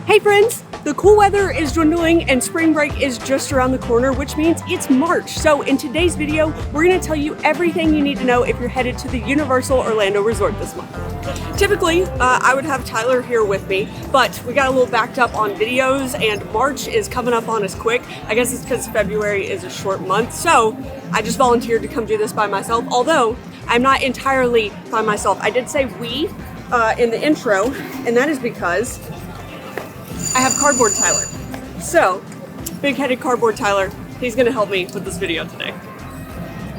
Hey friends, the cool weather is dwindling and spring break is just around the corner, which means it's March. So in today's video, we're gonna tell you everything you need to know if you're headed to the Universal Orlando Resort this month. Typically, I would have Tyler here with me, but we got a little backed up on videos and March is coming up on us quick. I guess it's because February is a short month, so I just volunteered to come do this by myself, although I'm not entirely by myself. I did say we in the intro, and that is because I have Cardboard Tyler. So, big-headed Cardboard Tyler, he's gonna help me with this video today.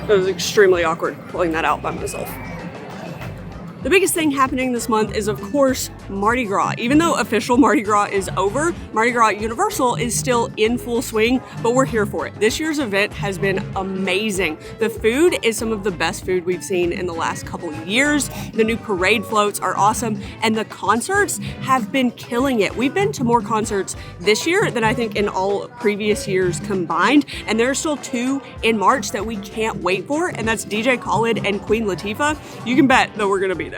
It was extremely awkward pulling that out by myself. The biggest thing happening this month is, of course, Mardi Gras. Even though official Mardi Gras is over, Mardi Gras Universal is still in full swing, but we're here for it. This year's event has been amazing. The food is some of the best food we've seen in the last couple of years. The new parade floats are awesome, and the concerts have been killing it. We've been to more concerts this year than I think in all previous years combined, and there are still two in March that we can't wait for, and that's DJ Khaled and Queen Latifah. You can bet that we're gonna be there.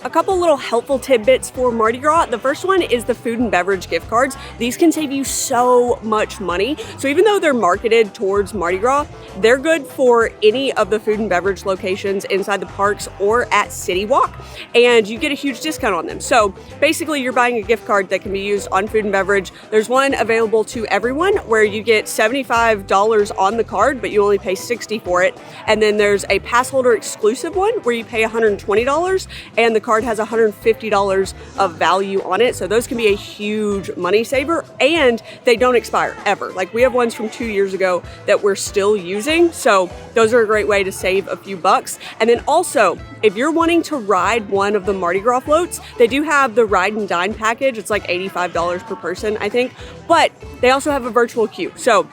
A couple little helpful tidbits for Mardi Gras. The first one is the food and beverage gift cards. These can save you so much money. So even though they're marketed towards Mardi Gras, they're good for any of the food and beverage locations inside the parks or at City Walk, and you get a huge discount on them. So basically you're buying a gift card that can be used on food and beverage. There's one available to everyone where you get $75 on the card, but you only pay $60 for it. And then there's a pass holder exclusive one where you pay $120 and the card has $150 of value on it. So those can be a huge money saver, and they don't expire ever. Like, we have ones from 2 years ago that we're still using. So those are a great way to save a few bucks. And then also, if you're wanting to ride one of the Mardi Gras floats, they do have the ride and dine package. It's like $85 per person, I think, but they also have a virtual queue. So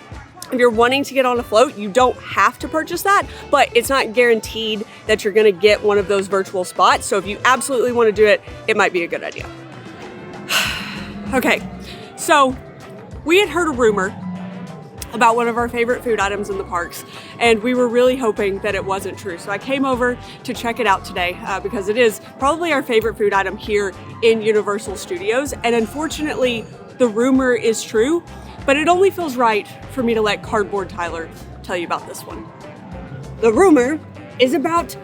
if you're wanting to get on a float, you don't have to purchase that, but it's not guaranteed that you're gonna get one of those virtual spots. So if you absolutely wanna do it, it might be a good idea. Okay, so we had heard a rumor about one of our favorite food items in the parks, and we were really hoping that it wasn't true. So I came over to check it out today because it is probably our favorite food item here in Universal Studios, and unfortunately, the rumor is true. But it only feels right for me to let Cardboard Tyler tell you about this one. The rumor is about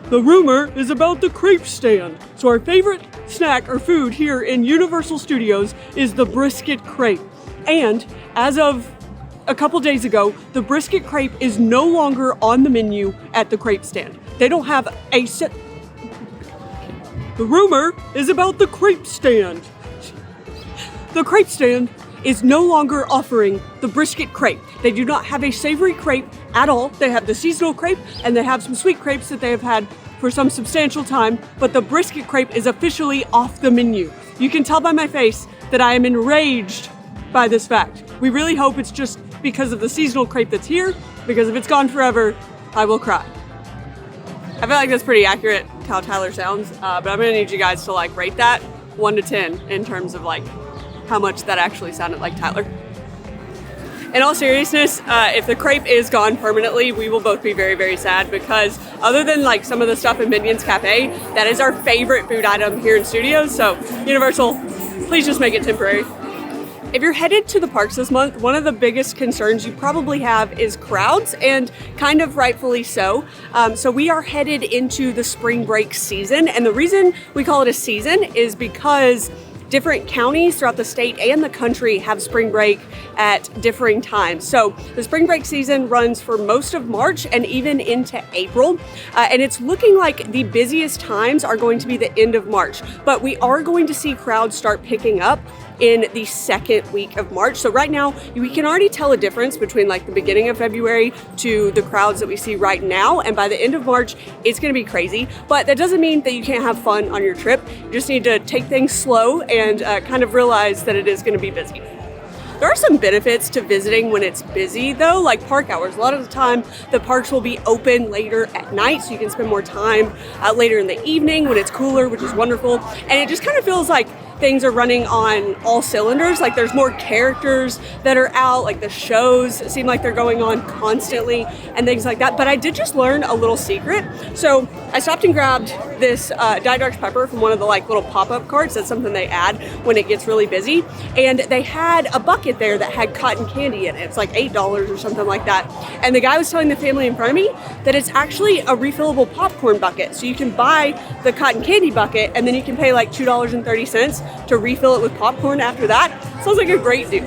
the crepe stand. So our favorite snack or food here in Universal Studios is the brisket crepe. And as of a couple days ago, the brisket crepe is no longer on the menu at the crepe stand. They don't have a set. The rumor is about the crepe stand. The crepe stand is no longer offering the brisket crepe. They do not have a savory crepe at all. They have the seasonal crepe and they have some sweet crepes that they have had for some substantial time, but the brisket crepe is officially off the menu. You can tell by my face that I am enraged by this fact. We really hope it's just because of the seasonal crepe that's here, because if it's gone forever, I will cry. I feel like that's pretty accurate to how Tyler sounds, but I'm gonna need you guys to rate that 1 to 10 in terms of how much that actually sounded like Tyler. In all seriousness, if the crepe is gone permanently, we will both be very, very sad, because other than some of the stuff in Minions Cafe, that is our favorite food item here in studios. So Universal, please just make it temporary. If you're headed to the parks this month, one of the biggest concerns you probably have is crowds, and kind of rightfully so. So we are headed into the spring break season, and the reason we call it a season is because different counties throughout the state and the country have spring break at differing times. So the spring break season runs for most of March and even into April. And it's looking like the busiest times are going to be the end of March, but we are going to see crowds start picking up in the second week of March. So right now, we can already tell a difference between the beginning of February to the crowds that we see right now. And by the end of March, it's gonna be crazy. But that doesn't mean that you can't have fun on your trip. You just need to take things slow and kind of realize that it is gonna be busy. There are some benefits to visiting when it's busy though, like park hours. A lot of the time, the parks will be open later at night, so you can spend more time later in the evening when it's cooler, which is wonderful. And it just kind of feels like things are running on all cylinders. Like there's more characters that are out, like the shows seem like they're going on constantly and things like that. But I did just learn a little secret. So I stopped and grabbed this Diet Dr. Pepper from one of the like little pop-up carts. That's something they add when it gets really busy. And they had a bucket there that had cotton candy in it. It's like $8 or something like that. And the guy was telling the family in front of me that it's actually a refillable popcorn bucket. So you can buy the cotton candy bucket and then you can pay like $2.30 to refill it with popcorn after that. Sounds like a great deal.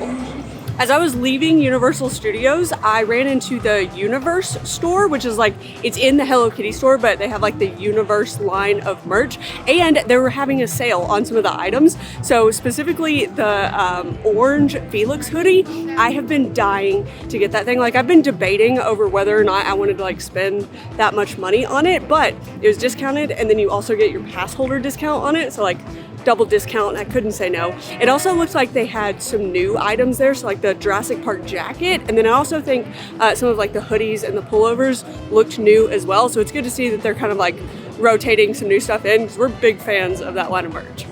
As I was leaving Universal Studios, I ran into the Universe store, which is like, it's in the Hello Kitty store, but they have like the Universe line of merch, and they were having a sale on some of the items. So specifically the orange Felix hoodie, I have been dying to get that thing. Like I've been debating over whether or not I wanted to like spend that much money on it, but it was discounted, and then you also get your pass holder discount on it. So like double discount, I couldn't say no. It also looks like they had some new items there, so like the Jurassic Park jacket, and then I also think some of like the hoodies and the pullovers looked new as well, so it's good to see that they're kind of like rotating some new stuff in, because we're big fans of that line of merch.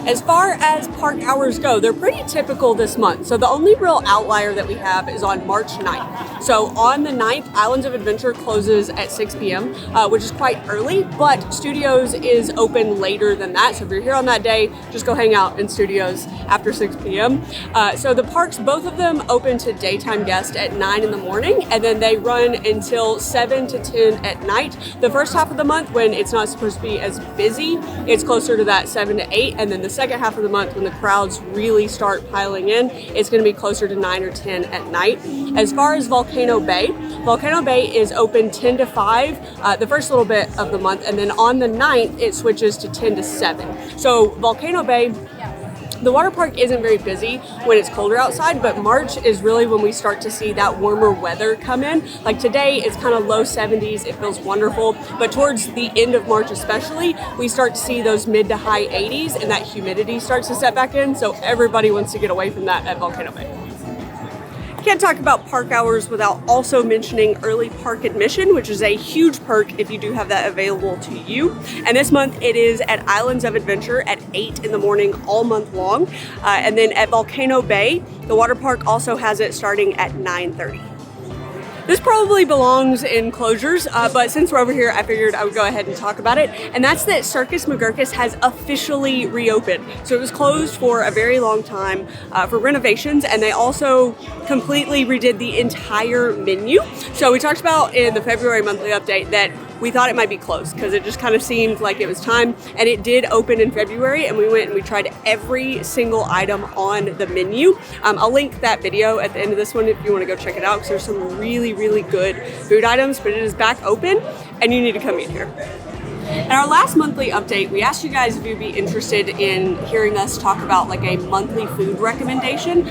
As far as park hours go, they're pretty typical this month. So the only real outlier that we have is on March 9th. So on the 9th, Islands of Adventure closes at 6 p.m., which is quite early, but Studios is open later than that. So if you're here on that day, just go hang out in Studios after 6 p.m. So the parks, both of them open to daytime guests at 9 in the morning, and then they run until 7 to 10 at night. The first half of the month, when it's not supposed to be as busy, it's closer to that 7 to 8, and then the second half of the month, when the crowds really start piling in, it's going to be closer to 9 or 10 at night. As far as Volcano Bay is open 10 to 5 the first little bit of the month, and then on the 9th it switches to 10 to 7. So Volcano Bay, the water park isn't very busy when it's colder outside, but March is really when we start to see that warmer weather come in. Like today, it's kind of low 70s, it feels wonderful, but towards the end of March especially, we start to see those mid to high 80s, and that humidity starts to set back in, so everybody wants to get away from that at Volcano Bay. Can't talk about park hours without also mentioning early park admission, which is a huge perk if you do have that available to you. And this month it is at Islands of Adventure at 8 in the morning all month long. And then at Volcano Bay, the water park also has it starting at 9:30. This probably belongs in closures, but since we're over here, I figured I would go ahead and talk about it. And that's that Circus McGurkus has officially reopened. So it was closed for a very long time for renovations, and they also completely redid the entire menu. So we talked about in the February monthly update that we thought it might be closed because it just kind of seemed like it was time, and it did open in February, and we went and we tried every single item on the menu. I'll link that video at the end of this one if you want to go check it out, because there's some really good food items, but it is back open and you need to come eat here. In our last monthly update, we asked you guys if you'd be interested in hearing us talk about like a monthly food recommendation,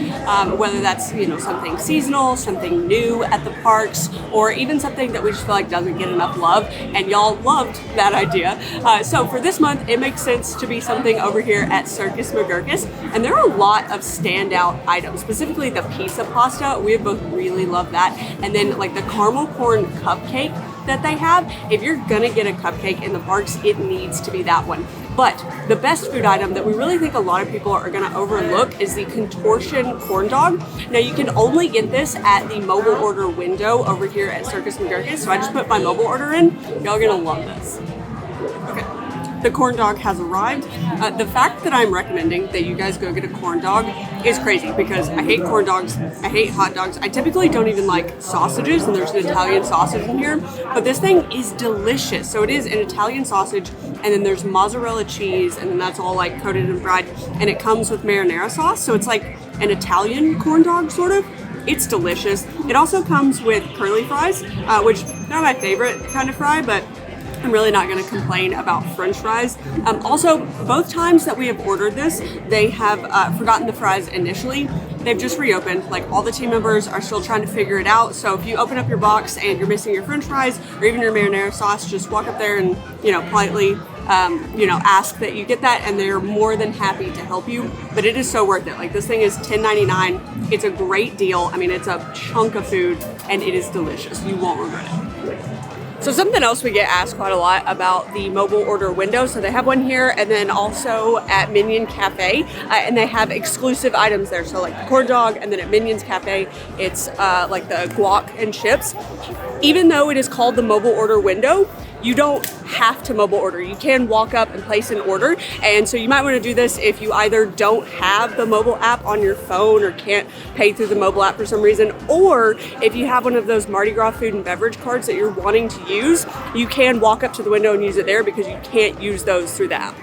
whether that's, you know, something seasonal, something new at the parks, or even something that we just feel like doesn't get enough love, and y'all loved that idea. So for this month, it makes sense to be something over here at Circus McGurkus, and there are a lot of standout items, specifically the pizza pasta. We have both really loved that, and then like the caramel corn cupcake that they have. If you're gonna get a cupcake in the parks, it needs to be that one. But the best food item that we really think a lot of people are gonna overlook is the contortion corn dog. Now you can only get this at the mobile order window over here at Circus McGurkus, so I just put my mobile order in. Y'all are gonna love this. Okay. The corn dog has arrived. The fact that I'm recommending that you guys go get a corn dog is crazy, because I hate corn dogs, I hate hot dogs. I typically don't even like sausages, and there's an Italian sausage in here, but this thing is delicious. So it is an Italian sausage, and then there's mozzarella cheese, and then that's all like coated in bread, and it comes with marinara sauce, so it's like an Italian corn dog sort of. It's delicious. It also comes with curly fries, which not my favorite kind of fry, but I'm really not going to complain about French fries. Also, both times that we have ordered this, they have forgotten the fries initially. They've just reopened. Like, all the team members are still trying to figure it out. So if you open up your box and you're missing your French fries or even your marinara sauce, just walk up there and, you know, politely, ask that you get that, and they're more than happy to help you. But it is so worth it. Like, this thing is $10.99. It's a great deal. I mean, it's a chunk of food and it is delicious. You won't regret it. So something else we get asked quite a lot about the mobile order window. So they have one here, and then also at Minion Cafe, and they have exclusive items there. So like the corn dog, and then at Minion's Cafe, it's like the guac and chips. Even though it is called the mobile order window, you don't have to mobile order. You can walk up and place an order. And so you might want to do this if you either don't have the mobile app on your phone or can't pay through the mobile app for some reason, or if you have one of those Mardi Gras food and beverage cards that you're wanting to use, you can walk up to the window and use it there because you can't use those through the app.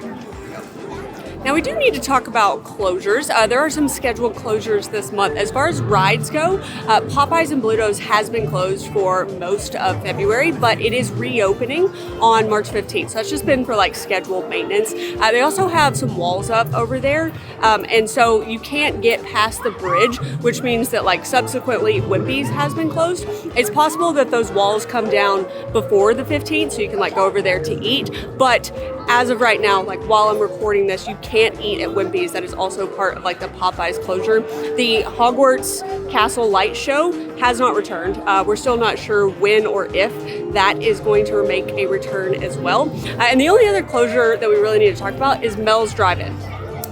Now we do need to talk about closures. There are some scheduled closures this month. As far as rides go, Popeyes and Bluto's has been closed for most of February, but it is reopening on March 15th. So that's just been for like scheduled maintenance. They also have some walls up over there, and so you can't get past the bridge, which means that like subsequently Wimpy's has been closed. It's possible that those walls come down before the 15th, so you can like go over there to eat. But as of right now, like while I'm recording this, you can't eat at Wimpy's. That is also part of like the Popeyes closure. The Hogwarts Castle Light Show has not returned. We're still not sure when or if that is going to make a return as well. And the only other closure that we really need to talk about is Mel's Drive-In.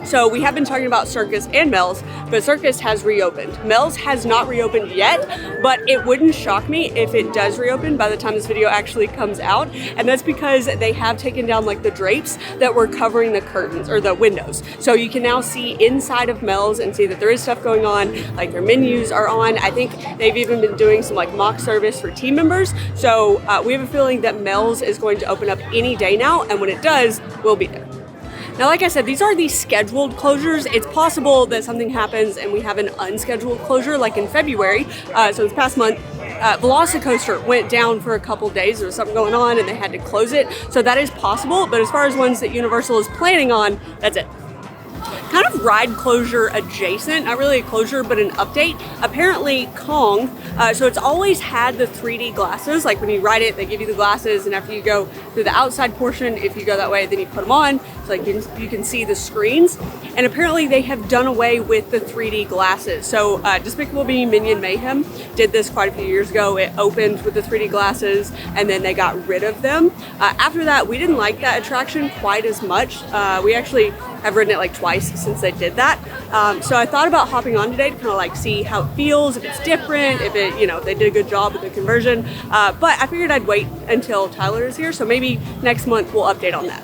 So we have been talking about Circus and Mel's, but Circus has reopened. Mel's has not reopened yet, but it wouldn't shock me if it does reopen by the time this video actually comes out. And that's because they have taken down like the drapes that were covering the curtains or the windows. So you can now see inside of Mel's and see that there is stuff going on, like their menus are on. I think they've even been doing some like mock service for team members. So we have a feeling that Mel's is going to open up any day now. And when it does, we'll be there. Now, like I said, these are the scheduled closures. It's possible that something happens and we have an unscheduled closure, like in February. So this past month, Velocicoaster went down for a couple days. There was something going on and they had to close it. So that is possible. But as far as ones that Universal is planning on, that's it. Kind of ride closure adjacent, not really a closure, but an update. Apparently Kong, so it's always had the 3D glasses, like when you ride it, they give you the glasses, and after you go through the outside portion, if you go that way, then you put them on, so like you can see the screens. And apparently they have done away with the 3D glasses. So Despicable Me Minion Mayhem did this quite a few years ago. It opened with the 3D glasses, and then they got rid of them. After that, we didn't like that attraction quite as much. We actually have ridden it like twice since they did that. So I thought about hopping on today to kind of like see how it feels, if it's different, if it, if they did a good job with the conversion. But I figured I'd wait until Tyler is here. So maybe next month we'll update on that.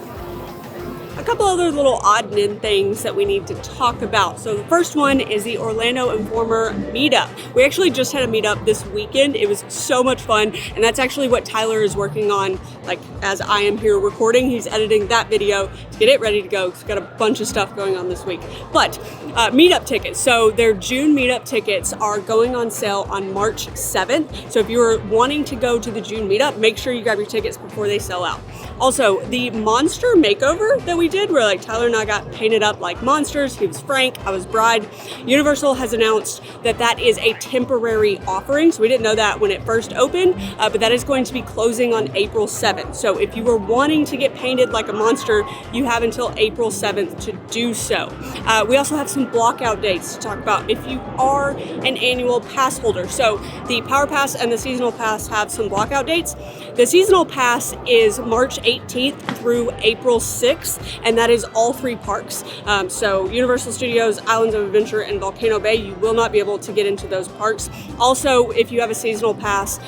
A couple other little odd and end things that we need to talk about. So the first one is the Orlando Informer meetup. We actually just had a meetup this weekend. It was so much fun, and that's actually what Tyler is working on, like as I am here recording. He's editing that video to get it ready to go. He's got a bunch of stuff going on this week. But meetup tickets. So their June meetup tickets are going on sale on March 7th. So if you are wanting to go to the June meetup, make sure you grab your tickets before they sell out. Also, the monster makeover that we did, where like Tyler and I got painted up like monsters. He was Frank, I was Bride. Universal has announced that that is a temporary offering. So we didn't know that when it first opened, but that is going to be closing on April 7th. So if you were wanting to get painted like a monster, you have until April 7th to do so. We also have some blockout dates to talk about if you are an annual pass holder. So the Power Pass and the Seasonal Pass have some blockout dates. The Seasonal Pass is March 18th through April 6th, and that is all three parks. So Universal Studios, Islands of Adventure, and Volcano Bay, you will not be able to get into those parks. Also, if you have a seasonal pass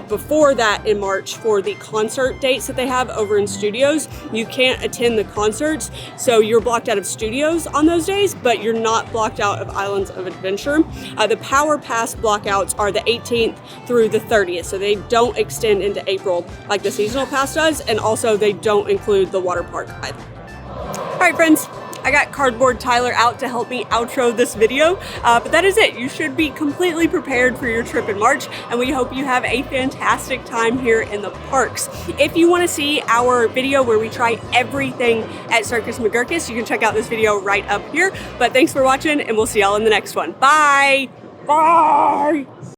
before that in March for the concert dates that they have over in Studios, you can't attend the concerts. So you're blocked out of Studios on those days, but you're not blocked out of Islands of Adventure. The Power Pass blockouts are the 18th through the 30th, so they don't extend into April like the seasonal pass does, and also they don't include the water park either. All right, friends, I got Cardboard Tyler out to help me outro this video, but that is it. You should be completely prepared for your trip in March, and we hope you have a fantastic time here in the parks. If you want to see our video where we try everything at Circus McGurkus, you can check out this video right up here. But thanks for watching, and we'll see y'all in the next one. Bye! Bye!